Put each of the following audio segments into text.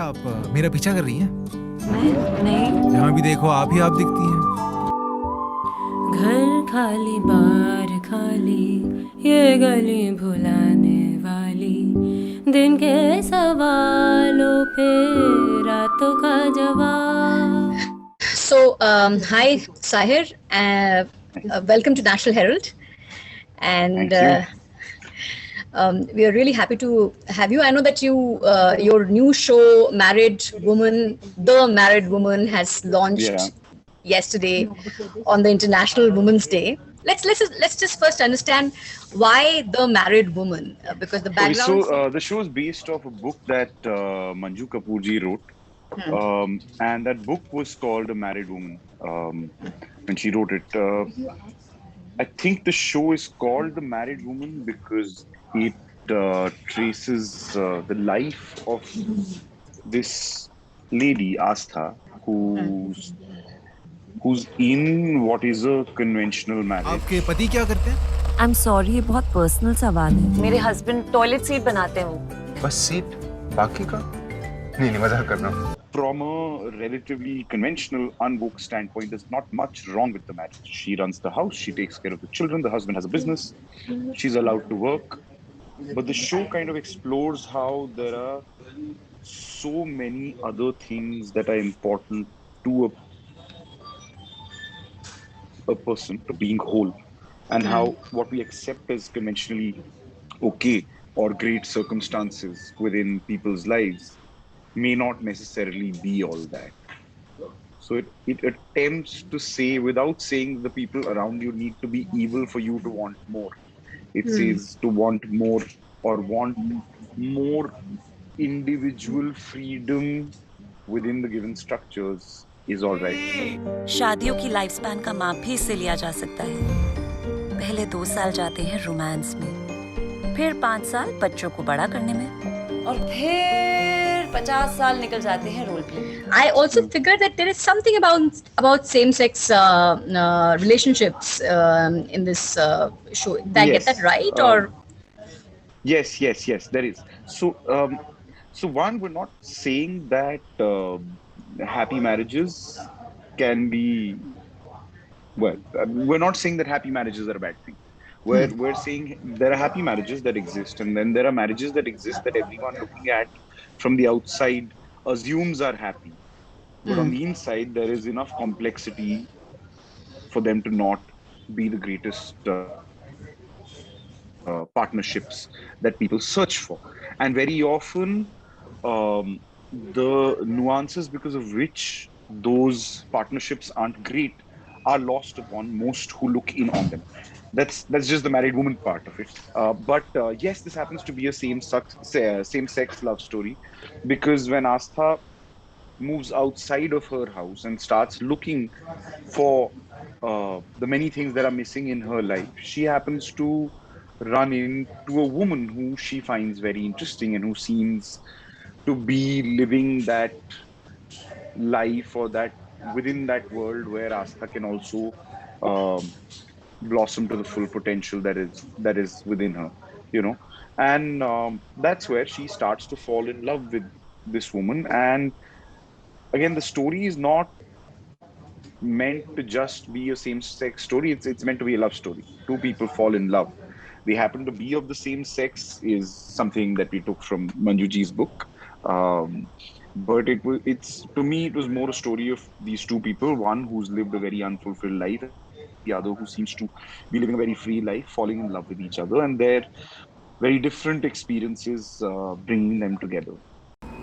अच्छा आप मेरा पीछा कर रही हैं? मैं नहीं। जहाँ भी देखो आप ही आप दिखती हैं। घर खाली बार खाली, ये गली भुलाने वाली, दिन के सवालों पे रातों का जवाब. So, hi, Sahir. Welcome to National Herald. And Thank you. We are really happy to have you. I know that your new show, The Married Woman, has launched Yeah. yesterday on the International Women's Day. Let's just first understand why The Married Woman, because the Okay, background. so the show is based off a book that Manju Kapur ji wrote. And that book was called A Married Woman when she wrote it. I think the show is called The Married Woman because it traces the life of this lady, Astha, who's in what is a conventional marriage. आपके पति क्या करते हैं? I'm sorry, ये बहुत personal सवाल है. मेरे हस्बैंड टॉयलेट सीट बनाते हैं. बस सीट, बाकी का नहीं मजाक कर रहा हूँ. From a relatively conventional, unwoke standpoint, there's not much wrong with the marriage. She runs the house, she takes care of the children, the husband has a business, she's allowed to work. But the show kind of explores how there are so many other things that are important to a person, to being whole, and how what we accept as conventionally okay or great circumstances within people's lives may not necessarily be all that. So it attempts to say, without saying the people around you need to be evil for you to want more. It says to want more or want more individual freedom within the given structures is all right. शादियों की life span का माप भी इससे लिया जा सकता है. पहले 2 साल जाते हैं रोमांस में, फिर 5 साल बच्चों को बड़ा करने में, और फिर 50 साल निकल जाते हैं रोल प्ले में. I also figure that there is something about same-sex relationships in this show. Did I get that right? Or Yes, there is. So one, we're not saying that happy marriages can be, we're not saying that happy marriages are a bad thing. We're saying there are happy marriages that exist, and then there are marriages that exist that everyone looking at from the outside assumes are happy. But on the inside, there is enough complexity for them to not be the greatest partnerships that people search for. And very often, the nuances because of which those partnerships aren't great are lost upon most who look in on them. That's just the married woman part of it. But yes, this happens to be a same-sex love story, because when Astha moves outside of her house and starts looking for the many things that are missing in her life, she happens to run into a woman who she finds very interesting and who seems to be living that life, or that within that world where Astha can also blossom to the full potential that is within her, and that's where she starts to fall in love with this woman. And again, the story is not meant to just be a same-sex story. It's meant to be a love story. Two people fall in love. They happen to be of the same sex is something that we took from Manjuji's book. But it's to me, it was more a story of these two people, one who's lived a very unfulfilled life, the other who seems to be living a very free life, falling in love with each other, and their very different experiences bringing them together.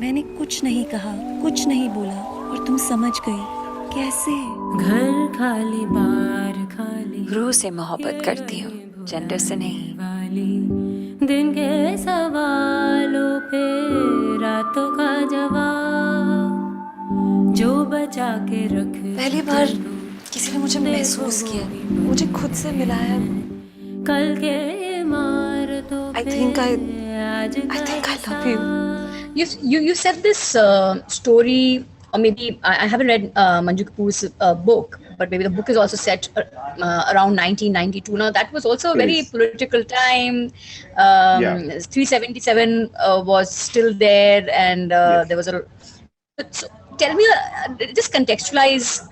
मैंने कुछ नहीं कहा, कुछ नहीं बोला, और तुम समझ गई. कैसे? घर खाली बार खाली, रूह से मोहब्बत करती हूँ, जेंडर से नहीं. दिन के सवालों पे रातों का जवाब, जो बचा के रख. पहली बार किसी ने मुझे महसूस किया, मुझे खुद से मिलाया. कल के इमारतों पे I think I love you. you said this story or maybe I haven't read Manju Kapur's book, but maybe the book is also set around 1992. Now that was also a It very is. political time. Yeah. 377 was still there, and Yes. there was a. So tell me, just contextualize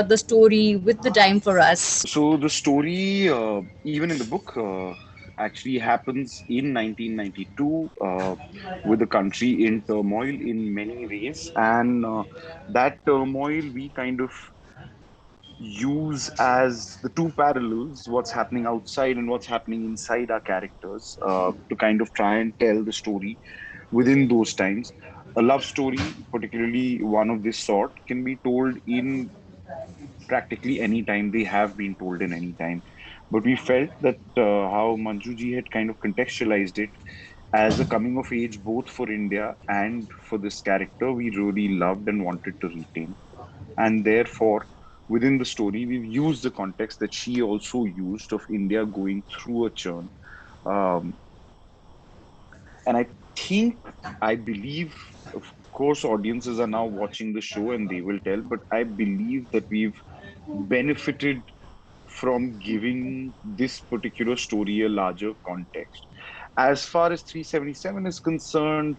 the story with the time for us. So the story, even in the book, actually happens in 1992, with the country in turmoil in many ways, and that turmoil we kind of use as the two parallels, what's happening outside and what's happening inside our characters, to kind of try and tell the story within those times. A love story, particularly one of this sort, can be told in practically any time. They have been told in any time. But we felt that how Manjuji had kind of contextualized it as a coming of age, both for India and for this character, we really loved and wanted to retain. And therefore, within the story, we've used the context that she also used of India going through a churn. Um, and I think, I believe, of course, audiences are now watching the show and they will tell, but I believe that we've benefited from giving this particular story a larger context. As far as 377 is concerned,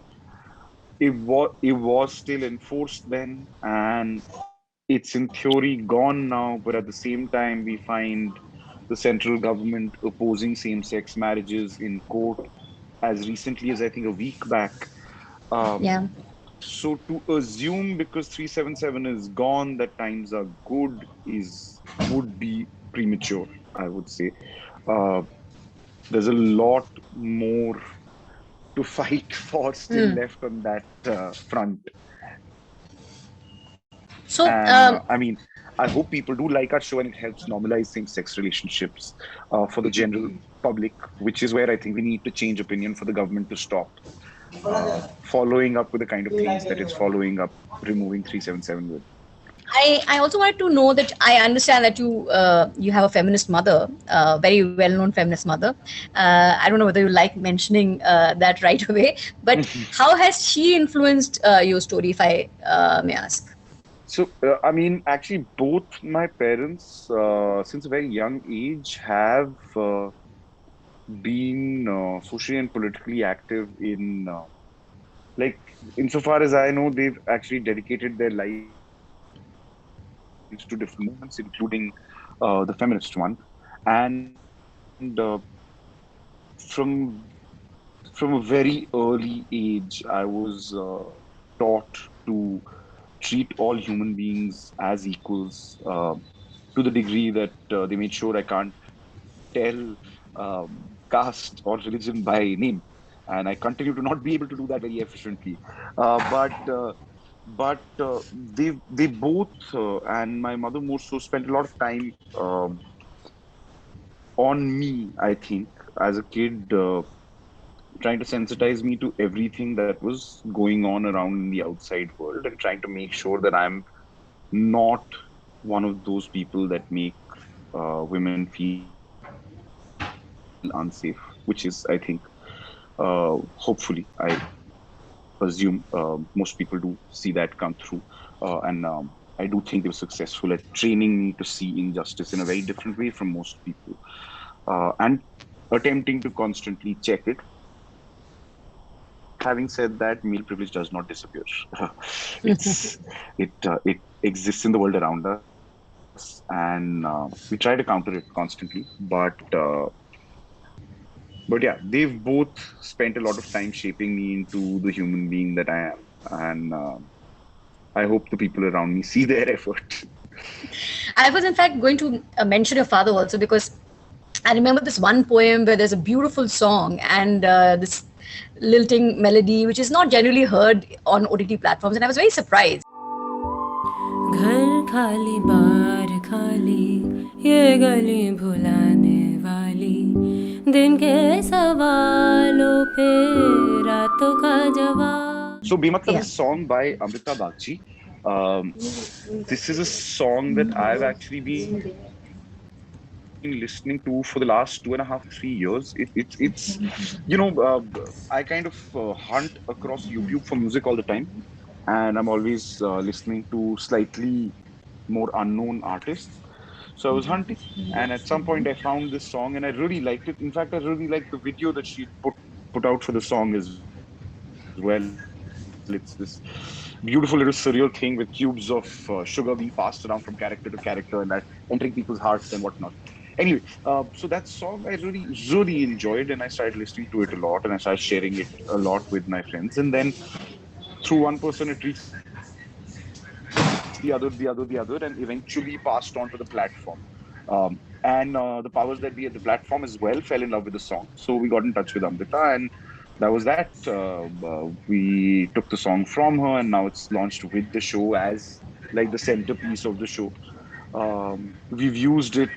it was still enforced then, and it's in theory gone now, but at the same time, we find the central government opposing same-sex marriages in court as recently as I think a week back. Um, Yeah. so to assume because 377 is gone that times are good is would be premature, I would say. Uh, there's a lot more to fight for still Hmm. left on that front. So, And I mean, I hope people do like our show and it helps normalize same-sex relationships for the general public, which is where I think we need to change opinion for the government to stop following up with the kind of things that it's following up, removing 377 with. I also wanted to know that I understand that you have a feminist mother, very well known feminist mother. I don't know whether you like mentioning that right away, but how has she influenced your story, if I may ask? So, I mean, actually, both my parents, since a very young age, have been socially and politically active in, like, insofar as I know, they've actually dedicated their lives to different movements, including the feminist one. And from from a very early age, I was taught to treat all human beings as equals, to the degree that they made sure I can't tell caste or religion by name. And I continue to not be able to do that very efficiently. But they both, and my mother more so, spent a lot of time on me, I think, as a kid, trying to sensitize me to everything that was going on around in the outside world and trying to make sure that I'm not one of those people that make women feel unsafe, which is, I think, hopefully, I assume most people do see that come through. And I do think they were successful at training me to see injustice in a very different way from most people, and attempting to constantly check it. Having said that, male privilege does not disappear. it's it exists in the world around us, and we try to counter it constantly. But yeah, they've both spent a lot of time shaping me into the human being that I am, and I hope the people around me see their effort. I was, in fact, going to mention your father also because I remember this one poem where there's a beautiful song and this lilting melody, which is not generally heard on OTT platforms, and I was very surprised. घर खाली बार खाली ये गली भुलाने वाली दिन के सवालों पे रातों का जवाब. So, Bematlab Yeah. is a song by Amrita Bagchi. Um, this is a song that I've actually been listening to for the last 2.5 to 3 years. It's I kind of hunt across YouTube for music all the time. and I'm always listening to slightly more unknown artists. So I was hunting, and at some point I found this song, and I really liked it. In fact, I really liked the video that she put out for the song as well. It's this beautiful little surreal thing with cubes of sugar being passed around from character to character, and that entering people's hearts and whatnot. Anyway, so that song I really enjoyed, and I started listening to it a lot, and I started sharing it a lot with my friends, and then through one person it reached the other, and eventually passed on to the platform. And the powers that be at the platform as well fell in love with the song. So we got in touch with Amrita, and that was that. We took the song from her, and now it's launched with the show as like the centerpiece of the show. We've used it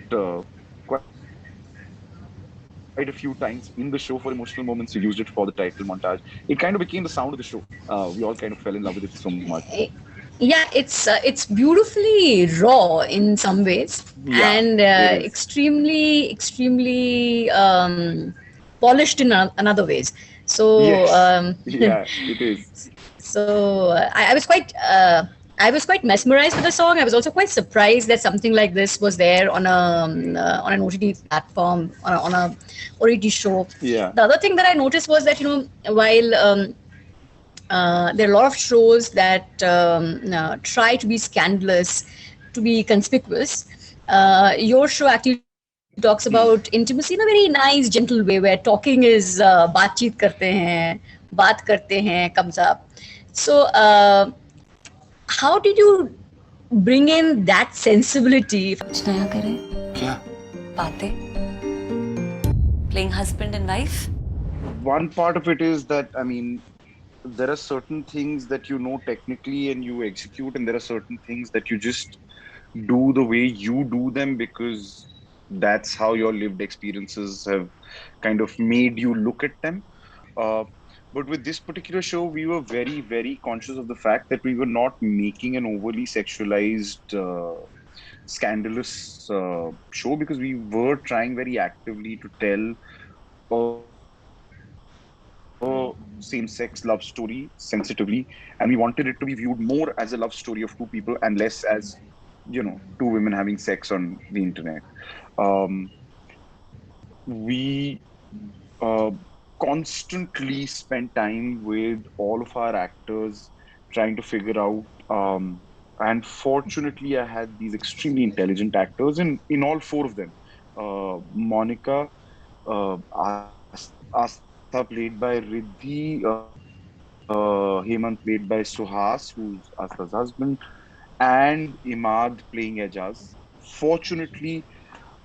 quite a few times in the show for emotional moments. We used it for the title montage. It kind of became the sound of the show. We all kind of fell in love with it so much. Yeah, it's beautifully raw in some ways, Yeah, and it is. extremely polished in another ways. So Yes, yeah, it is. I was quite mesmerized with the song. I was also quite surprised that something like this was there on an OTT platform, on a OTT show. Yeah. The other thing that I noticed was that, while there are a lot of shows that try to be scandalous, to be conspicuous. Your show actually talks about intimacy in a very nice, gentle way, where talking is बातचीत करते हैं, बात करते हैं, comes up. So, how did you bring in that sensibility? कुछ नया करें, क्या? बातें, playing husband and wife. One part of it is that, I mean, there are certain things that you know technically and you execute, and there are certain things that you just do the way you do them because that's how your lived experiences have kind of made you look at them. Uh, but with this particular show, we were very, very conscious of the fact that we were not making an overly sexualized, scandalous show, because we were trying very actively to tell a same-sex love story sensitively, and we wanted it to be viewed more as a love story of two people and less as, two women having sex on the internet. Um, we constantly spent time with all of our actors trying to figure out. And fortunately, I had these extremely intelligent actors in all four of them. Monica, Asta played by Riddhi, Hemant played by Suhas, who's Asta's husband, and Imad playing Ejaz. Fortunately,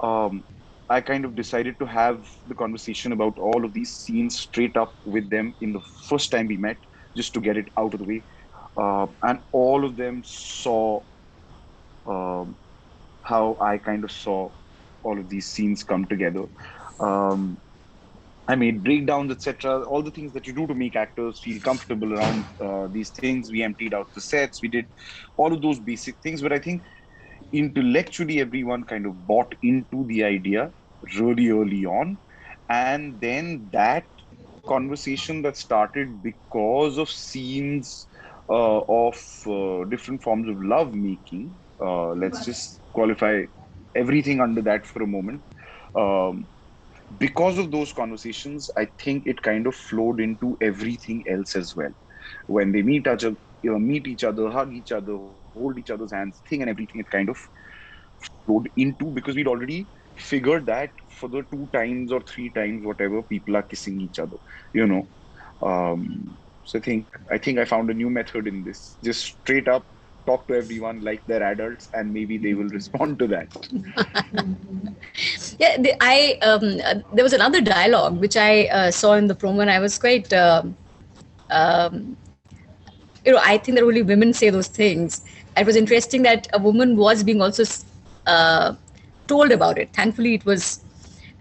um, I kind of decided to have the conversation about all of these scenes straight up with them in the first time we met, just to get it out of the way. And all of them saw um, how I kind of saw all of these scenes come together. Um, I made breakdowns, etc. All the things that you do to make actors feel comfortable around these things. We emptied out the sets. We did all of those basic things. But I think intellectually, everyone kind of bought into the idea really early on. And then that conversation that started because of scenes of different forms of love making. Let's just qualify everything under that for a moment. Um, because of those conversations, I think it kind of flowed into everything else as well. When they meet each other, hug each other, hold each other's hands, thing and everything, it kind of flowed into, because we'd already figured that for the two times or three times, whatever, people are kissing each other, you know. So I think I found a new method in this. Just straight up talk to everyone like they're adults, and maybe they will respond to that. Yeah, there was another dialogue which I saw in the promo, and I was quite, um, I think that only women say those things. It was interesting that a woman was being also uh, told about it. Thankfully, it was.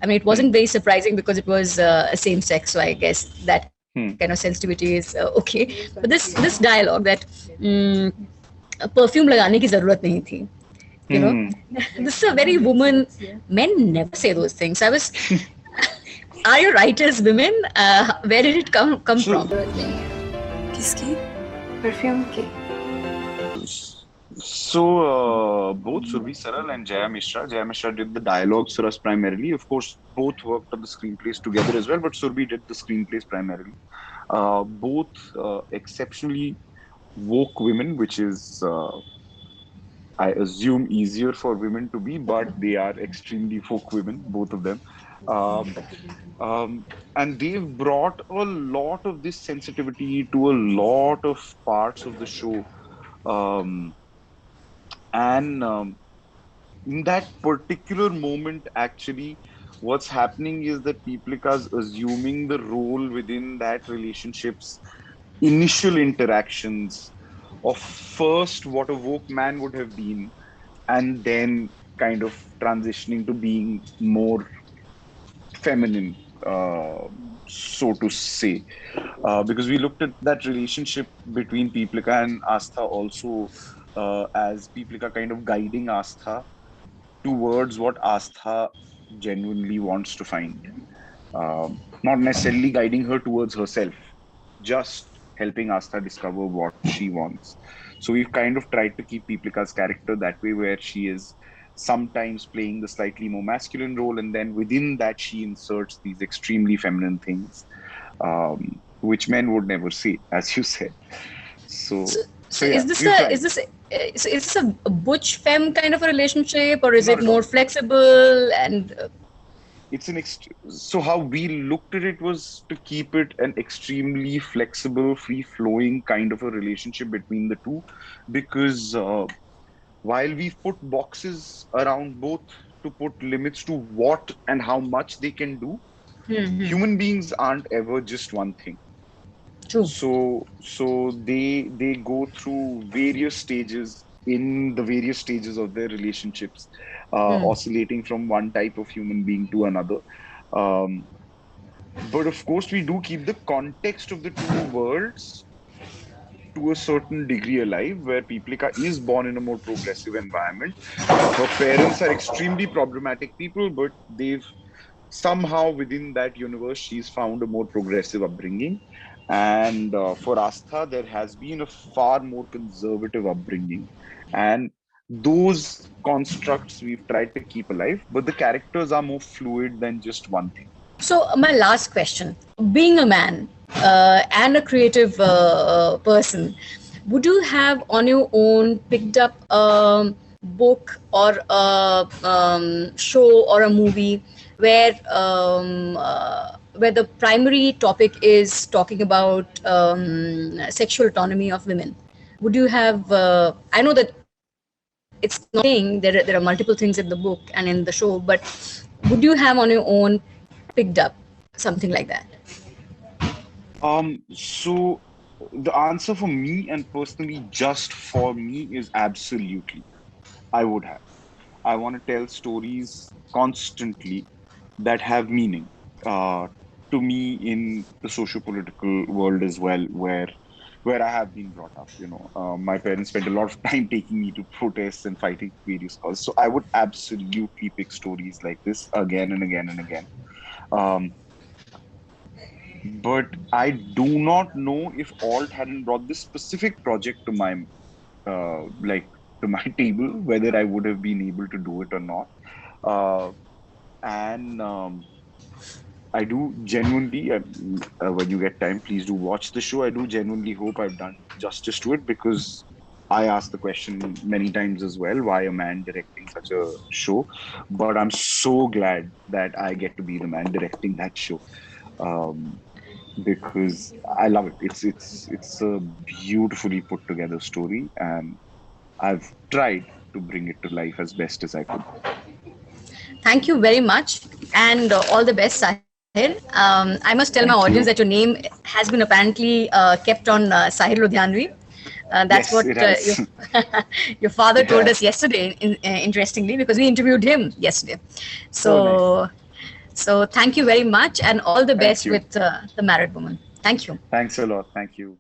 I mean, it wasn't very surprising because it was a same sex, so I guess that kind of sensitivity is okay. But this dialogue that perfume लगाने की जरूरत नहीं थी, this is a very woman. Men never say those things. Are you writers women? Where did it come from? किसकी? Perfume की So, both Surbhi Saral and Jaya Mishra. Jaya Mishra did the dialogues for us primarily. Of course, both worked on the screenplays together as well, but Surbhi did the screenplays primarily. Both exceptionally woke women, which is, I assume, easier for women to be, but they are extremely woke women, both of them. Um, and they've brought a lot of this sensitivity to a lot of parts of the show. Um, and in that particular moment, actually, what's happening is that Peoplika's assuming the role within that relationship's initial interactions of first what a woke man would have been, and then kind of transitioning to being more feminine, so to say. Because we looked at that relationship between Peoplika and Astha also, as Peoplika kind of guiding Astha towards what Astha genuinely wants to find. Not necessarily guiding her towards herself, just helping Astha discover what she wants. So we've kind of tried to keep Peoplika's character that way, where she is sometimes playing the slightly more masculine role, and then within that, she inserts these extremely feminine things, which men would never say, as you said. So, So so yeah, is this we've a tried. so is this a butch femme kind of a relationship, or is Not it at more all. flexible and It's so how we looked at it was to keep it an extremely flexible, free flowing kind of a relationship between the two, because while we've put boxes around both to put limits to what and how much they can do, hmm, human beings aren't ever just one thing. true? So they go through various stages in the various stages of their relationships, Hmm. oscillating from one type of human being to another. um, but of course, we do keep the context of the two worlds to a certain degree alive, where Piplika is born in a more progressive environment. Her parents are extremely problematic people, but they've somehow within that universe, she's found a more progressive upbringing. And for Astha, there has been a far more conservative upbringing. And those constructs we've tried to keep alive, but the characters are more fluid than just one thing. So my last question: being a man and a creative person, would you have on your own picked up a book or a show or a movie where the primary topic is talking about sexual autonomy of women? Would you have? I know that it's not saying there are multiple things in the book and in the show, but would you have on your own picked up something like that? So the answer for me, and personally just for me, is absolutely. I would have. I want to tell stories constantly that have meaning, uh, to me, in the socio-political world as well, where I have been brought up. My parents spent a lot of time taking me to protests and fighting various causes. So I would absolutely pick stories like this again and again and again. Um, but I do not know if Alt hadn't brought this specific project to my like to my table, whether I would have been able to do it or not. Uh, and I do genuinely, when you get time, please do watch the show. I do genuinely hope I've done justice to it, because I asked the question many times as well, why a man directing such a show? But I'm so glad that I get to be the man directing that show. Um, because I love it. It's a beautifully put together story, and I've tried to bring it to life as best as I could. Thank you very much, and all the best, Sahir. I must tell my audience Thank that your you. name has been apparently kept on Sahir Ludhianvi. That's Yes, what it has. your father It told us has. yesterday, interestingly, because we interviewed him yesterday. Oh, nice. So thank you very much, and all the Thank best you. with the married woman. Thank you. Thanks a lot. Thank you.